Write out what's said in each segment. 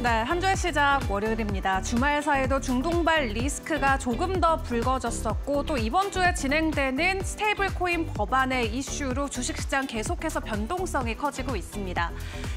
네, 한 주의 시작 월요일입니다. 주말 사이도 중동발 리스크가 조금 더 불거졌었고 또 이번 주에 진행되는 스테이블 코인 법안의 이슈로 주식시장 계속해서 변동성이 커지고 있습니다.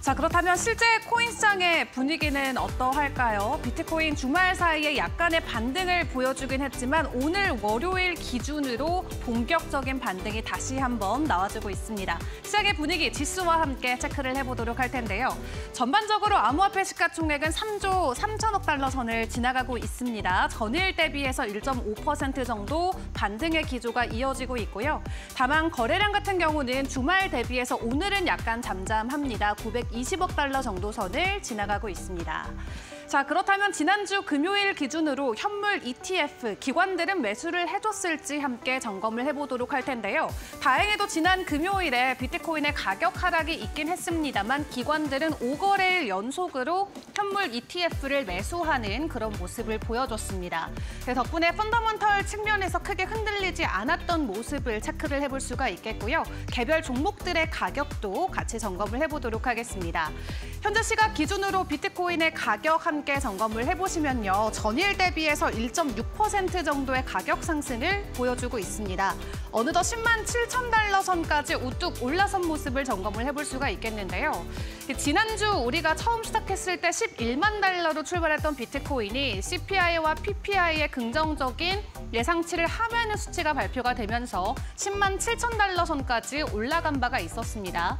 자, 그렇다면 실제 코인 시장의 분위기는 어떠할까요? 비트코인 주말 사이에 약간의 반등을 보여주긴 했지만 오늘 월요일 기준으로 본격적인 반등이 다시 한번 나와주고 있습니다. 시장의 분위기 지수와 함께 체크를 해보도록 할 텐데요. 전반적으로 암호화폐 시가총액은 3조 3천억 달러 선을 지나가고 있습니다. 전일 대비해서 1.5% 정도 반등의 기조가 이어지고 있고요. 다만 거래량 같은 경우는 주말 대비해서 오늘은 약간 잠잠합니다. 920억 달러 정도 선을 지나가고 있습니다. 자, 그렇다면 지난주 금요일 기준으로 현물 ETF, 기관들은 매수를 해줬을지 함께 점검을 해보도록 할 텐데요. 다행히도 지난 금요일에 비트코인의 가격 하락이 있긴 했습니다만 기관들은 5거래일 연속으로 현물 ETF를 매수하는 그런 모습을 보여줬습니다. 덕분에 펀더먼털 측면에서 크게 흔들리지 않았던 모습을 체크를 해볼 수가 있겠고요. 개별 종목들의 가격도 같이 점검을 해보도록 하겠습니다. 현재 시각 기준으로 비트코인의 가격 함께 점검을 해보시면요. 전일 대비해서 1.6% 정도의 가격 상승을 보여주고 있습니다. 어느덧 10만 7천 달러 선까지 우뚝 올라선 모습을 점검을 해볼 수가 있겠는데요. 지난주 우리가 처음 시작했을 때 11만 달러로 출발했던 비트코인이 CPI와 PPI의 긍정적인 예상치를 하회하는 수치가 발표가 되면서 10만 7천 달러 선까지 올라간 바가 있었습니다.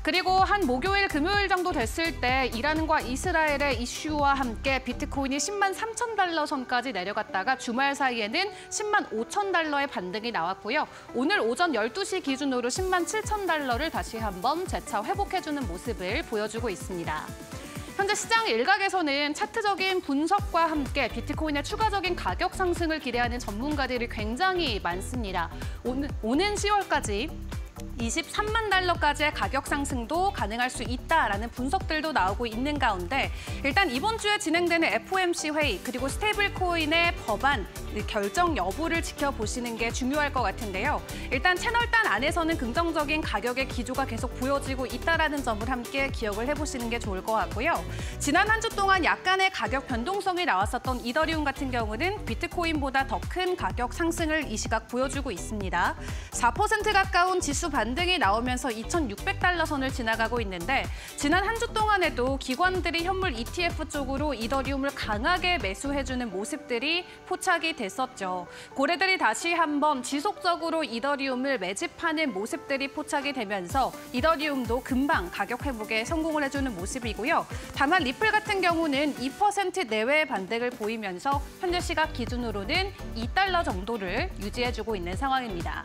그리고 한 목요일, 금요일 정도 됐을 때 이란과 이스라엘의 이슈와 함께 비트코인이 10만 3천 달러 선까지 내려갔다가 주말 사이에는 10만 5천 달러의 반등이 나왔고요. 오늘 오전 12시 기준으로 10만 7천 달러를 다시 한번 재차 회복해주는 모습을 보여주고 있습니다. 현재 시장 일각에서는 차트적인 분석과 함께 비트코인의 추가적인 가격 상승을 기대하는 전문가들이 굉장히 많습니다. 오는 10월까지 23만 달러까지의 가격 상승도 가능할 수 있다라는 분석들도 나오고 있는 가운데 일단 이번 주에 진행되는 FOMC 회의 그리고 스테이블 코인의 법안 결정 여부를 지켜보시는 게 중요할 것 같은데요. 일단 채널단 안에서는 긍정적인 가격의 기조가 계속 보여지고 있다라는 점을 함께 기억을 해보시는 게 좋을 것 같고요. 지난 한 주 동안 약간의 가격 변동성이 나왔었던 이더리움 같은 경우는 비트코인보다 더 큰 가격 상승을 이 시각 보여주고 있습니다. 4% 가까운 지수 반등이 나오면서 2,600달러 선을 지나가고 있는데 지난 한 주 동안에도 기관들이 현물 ETF 쪽으로 이더리움을 강하게 매수해주는 모습들이 포착이 됐었죠. 고래들이 다시 한번 지속적으로 이더리움을 매집하는 모습들이 포착이 되면서 이더리움도 금방 가격 회복에 성공을 해주는 모습이고요. 다만 리플 같은 경우는 2% 내외의 반등을 보이면서 현재 시각 기준으로는 2달러 정도를 유지해주고 있는 상황입니다.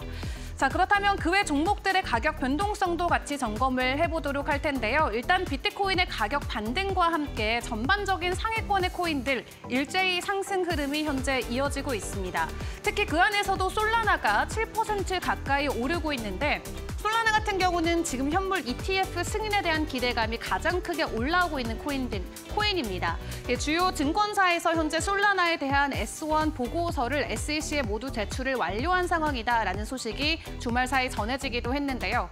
자, 그렇다면 그 외 종목들의 가격 변동성도 같이 점검을 해보도록 할 텐데요. 일단 비트코인의 가격 반등과 함께 전반적인 상위권의 코인들 일제히 상승 흐름이 현재 이어지고 있습니다. 특히 그 안에서도 솔라나가 7% 가까이 오르고 있는데 솔라나 같은 경우는 지금 현물 ETF 승인에 대한 기대감이 가장 크게 올라오고 있는 코인입니다. 주요 증권사에서 현재 솔라나에 대한 S1 보고서를 SEC에 모두 제출을 완료한 상황이다라는 소식이 주말 사이 전해지기도 했는데요.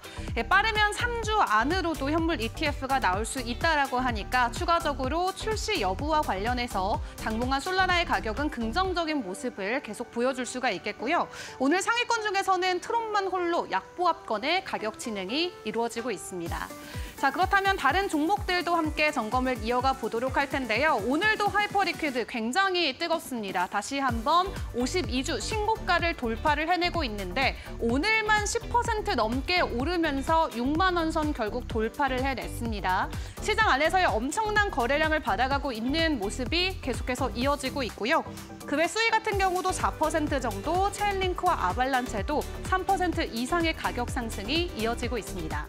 빠르면 3주 안으로도 현물 ETF가 나올 수 있다라고 하니까 추가적으로 출시 여부와 관련해서 당분간 솔라나의 가격은 긍정적인 모습을 계속 보여줄 수가 있겠고요. 오늘 상위권 중에서는 트론만 홀로 약보합권의 가격 진행이 이루어지고 있습니다. 자, 그렇다면 다른 종목들도 함께 점검을 이어가 보도록 할 텐데요. 오늘도 하이퍼리퀴드 굉장히 뜨겁습니다. 다시 한번 52주 신고가를 돌파를 해내고 있는데 오늘만 10% 넘게 오르면서 6만 원 선 결국 돌파를 해냈습니다. 시장 안에서의 엄청난 거래량을 받아가고 있는 모습이 계속해서 이어지고 있고요. 그 외 수익 같은 경우도 4% 정도, 체인링크와 아발란체도 3% 이상의 가격 상승이 이어지고 있습니다.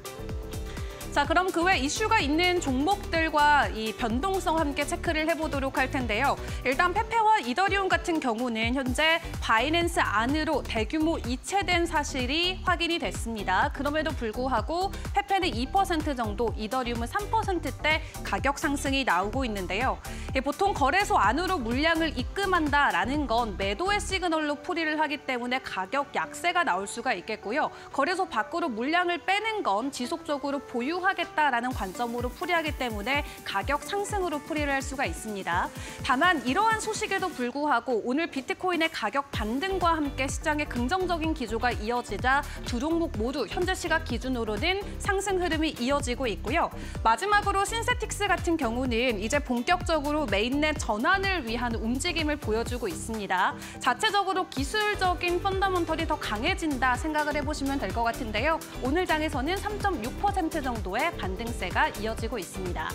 자, 그럼 그 외 이슈가 있는 종목들과 이 변동성 함께 체크를 해보도록 할 텐데요. 일단 페페와 이더리움 같은 경우는 현재 바이낸스 안으로 대규모 이체된 사실이 확인이 됐습니다. 그럼에도 불구하고 페페는 2% 정도, 이더리움은 3%대 가격 상승이 나오고 있는데요. 보통 거래소 안으로 물량을 입금한다라는 건 매도의 시그널로 풀이를 하기 때문에 가격 약세가 나올 수가 있겠고요. 거래소 밖으로 물량을 빼는 건 지속적으로 보유 활용하겠다라는 관점으로 풀이하기 때문에 가격 상승으로 풀이를 할 수가 있습니다. 다만 이러한 소식에도 불구하고 오늘 비트코인의 가격 반등과 함께 시장의 긍정적인 기조가 이어지자 두 종목 모두 현재 시각 기준으로는 상승 흐름이 이어지고 있고요. 마지막으로 신세틱스 같은 경우는 이제 본격적으로 메인넷 전환을 위한 움직임을 보여주고 있습니다. 자체적으로 기술적인 펀더먼털이 더 강해진다 생각을 해보시면 될 것 같은데요. 오늘 장에서는 3.6% 정도의 반등세가 이어지고 있습니다.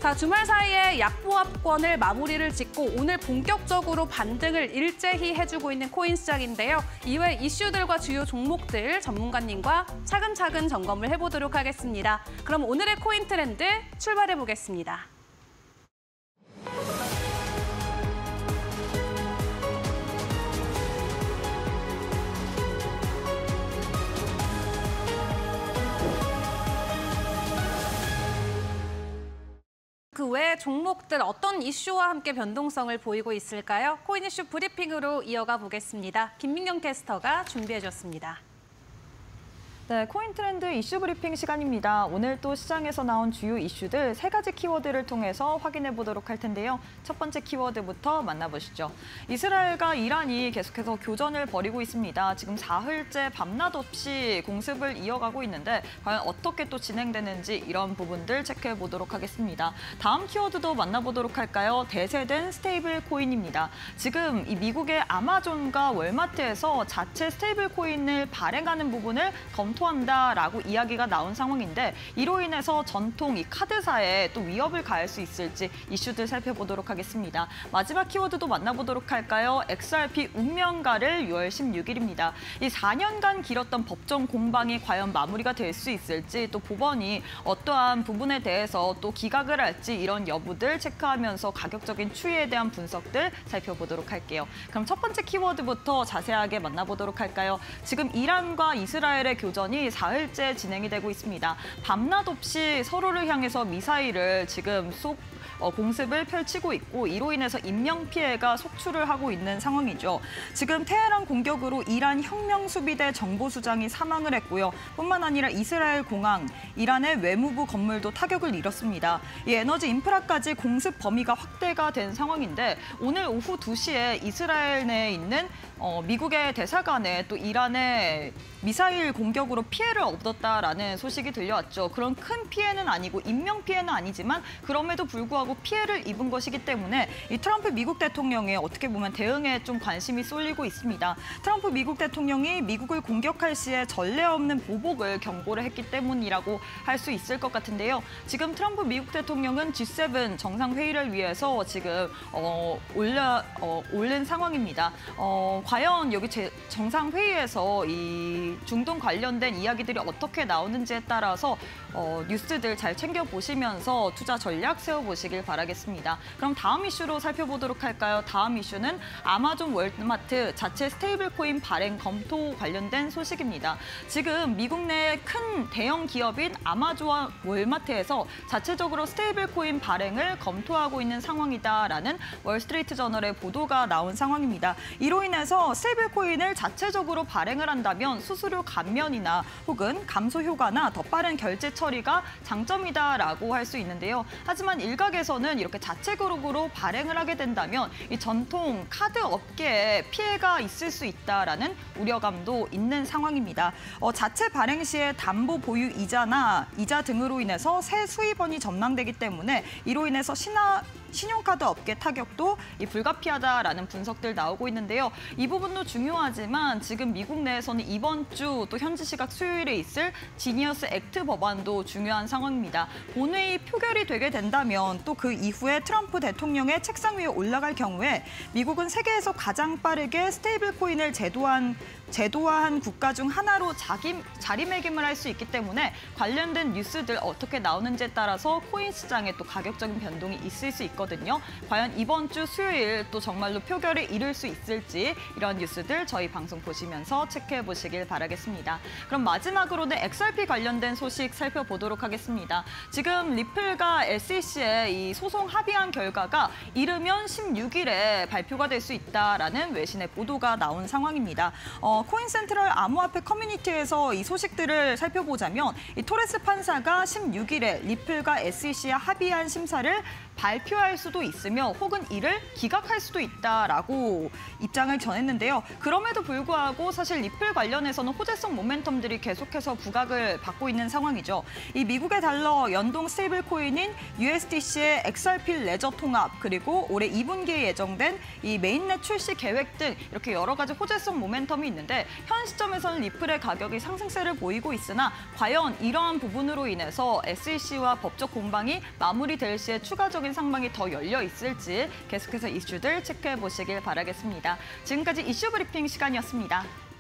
자, 주말 사이에 약보합권을 마무리를 짓고 오늘 본격적으로 반등을 일제히 해주고 있는 코인 시장인데요. 이외 이슈들과 주요 종목들 전문가님과 차근차근 점검을 해보도록 하겠습니다. 그럼 오늘의 코인 트렌드 출발해 보겠습니다. 그 외 종목들 어떤 이슈와 함께 변동성을 보이고 있을까요? 코인 이슈 브리핑으로 이어가 보겠습니다. 김민경 캐스터가 준비해줬습니다. 네, 코인 트렌드 이슈 브리핑 시간입니다. 오늘 또 시장에서 나온 주요 이슈들 3가지 키워드를 통해서 확인해 보도록 할 텐데요. 첫 번째 키워드부터 만나보시죠. 이스라엘과 이란이 계속해서 교전을 벌이고 있습니다. 지금 사흘째 밤낮 없이 공습을 이어가고 있는데 과연 어떻게 또 진행되는지 이런 부분들 체크해 보도록 하겠습니다. 다음 키워드도 만나보도록 할까요? 대세된 스테이블 코인입니다. 지금 이 미국의 아마존과 월마트에서 자체 스테이블 코인을 발행하는 부분을 검토한다라고 이야기가 나온 상황인데 이로 인해서 전통 이 카드사에 또 위협을 가할 수 있을지 이슈들 살펴보도록 하겠습니다. 마지막 키워드도 만나보도록 할까요? XRP 운명가를 6월 16일입니다. 이 4년간 길었던 법정 공방이 과연 마무리가 될 수 있을지 또 법원이 어떠한 부분에 대해서 또 기각을 할지 이런 여부들 체크하면서 가격적인 추이에 대한 분석들 살펴보도록 할게요. 그럼 첫 번째 키워드부터 자세하게 만나보도록 할까요? 지금 이란과 이스라엘의 교전이 사흘째 진행이 되고 있습니다. 밤낮 없이 서로를 향해서 미사일을 지금 공습을 펼치고 있고 이로 인해서 인명피해가 속출을 하고 있는 상황이죠. 지금 테헤란 공격으로 이란 혁명수비대 정보수장이 사망을 했고요. 뿐만 아니라 이스라엘 공항, 이란의 외무부 건물도 타격을 입었습니다. 이 에너지 인프라까지 공습 범위가 확대가 된 상황인데 오늘 오후 2시에 이스라엘 내에 있는 미국의 대사관에 또 이란의 미사일 공격으로 피해를 얻었다라는 소식이 들려왔죠. 그런 큰 피해는 아니고 인명피해는 아니지만 그럼에도 불구하고 피해를 입은 것이기 때문에 이 트럼프 미국 대통령의 어떻게 보면 대응에 좀 관심이 쏠리고 있습니다. 트럼프 미국 대통령이 미국을 공격할 시에 전례 없는 보복을 경고를 했기 때문이라고 할 수 있을 것 같은데요. 지금 트럼프 미국 대통령은 G7 정상회의를 위해서 지금 올린 상황입니다. 과연 여기 정상회의에서 이 중동 관련된 이야기들이 어떻게 나오는지에 따라서 뉴스들 잘 챙겨보시면서 투자 전략 세워보시길 바라겠습니다. 그럼 다음 이슈로 살펴보도록 할까요? 다음 이슈는 아마존 월마트 자체 스테이블 코인 발행 검토 관련된 소식입니다. 지금 미국 내 큰 대형 기업인 아마존과 월마트에서 자체적으로 스테이블 코인 발행을 검토하고 있는 상황이다라는 월스트리트 저널의 보도가 나온 상황입니다. 이로 인해서 스테이블 코인을 자체적으로 발행을 한다면 수수료 감면이나 혹은 감소 효과나 더 빠른 결제 처리가 장점이다라고 할 수 있는데요. 하지만 일각에서는 이렇게 자체 그룹으로 발행을 하게 된다면 이 전통 카드 업계에 피해가 있을 수 있다라는 우려감도 있는 상황입니다. 자체 발행 시에 담보 보유 이자나 이자 등으로 인해서 새 수입원이 전망되기 때문에 이로 인해서 신용카드 업계 타격도 불가피하다라는 분석들 나오고 있는데요. 이 부분도 중요하지만 지금 미국 내에서는 이번 주 또 현지 시각 수요일에 있을 지니어스 액트 법안도 중요한 상황입니다. 본회의 표결이 되게 된다면 또 그 이후에 트럼프 대통령의 책상 위에 올라갈 경우에 미국은 세계에서 가장 빠르게 스테이블 코인을 제도화한 국가 중 하나로 자리매김을 할 수 있기 때문에 관련된 뉴스들 어떻게 나오는지에 따라서 코인 시장에 또 가격적인 변동이 있을 수 있거든요. 과연 이번 주 수요일 또 정말로 표결에 이를 수 있을지 이런 뉴스들 저희 방송 보시면서 체크해 보시길 바라겠습니다. 그럼 마지막으로는 XRP 관련된 소식 살펴보도록 하겠습니다. 지금 리플과 SEC의 이 소송 합의한 결과가 이르면 16일에 발표가 될 수 있다라는 외신의 보도가 나온 상황입니다. 코인센트럴 암호화폐 커뮤니티에서 이 소식들을 살펴보자면 이 토레스 판사가 16일에 리플과 SEC와 합의한 심사를 발표할 수도 있으며 혹은 이를 기각할 수도 있다라고 입장을 전했는데요. 그럼에도 불구하고 사실 리플 관련해서는 호재성 모멘텀들이 계속해서 부각을 받고 있는 상황이죠. 이 미국의 달러 연동 스테이블 코인인 USDC의 XRP 레저 통합 그리고 올해 2분기에 예정된 이 메인넷 출시 계획 등 이렇게 여러 가지 호재성 모멘텀이 있는데 현 시점에서는 리플의 가격이 상승세를 보이고 있으나 과연 이러한 부분으로 인해서 SEC와 법적 공방이 마무리될 시에 추가적인 상황이 더 열려 있을지 계속해서 이슈들 체크해 보시길 바라겠습니다. 지금까지 이슈 브리핑 시간이었습니다.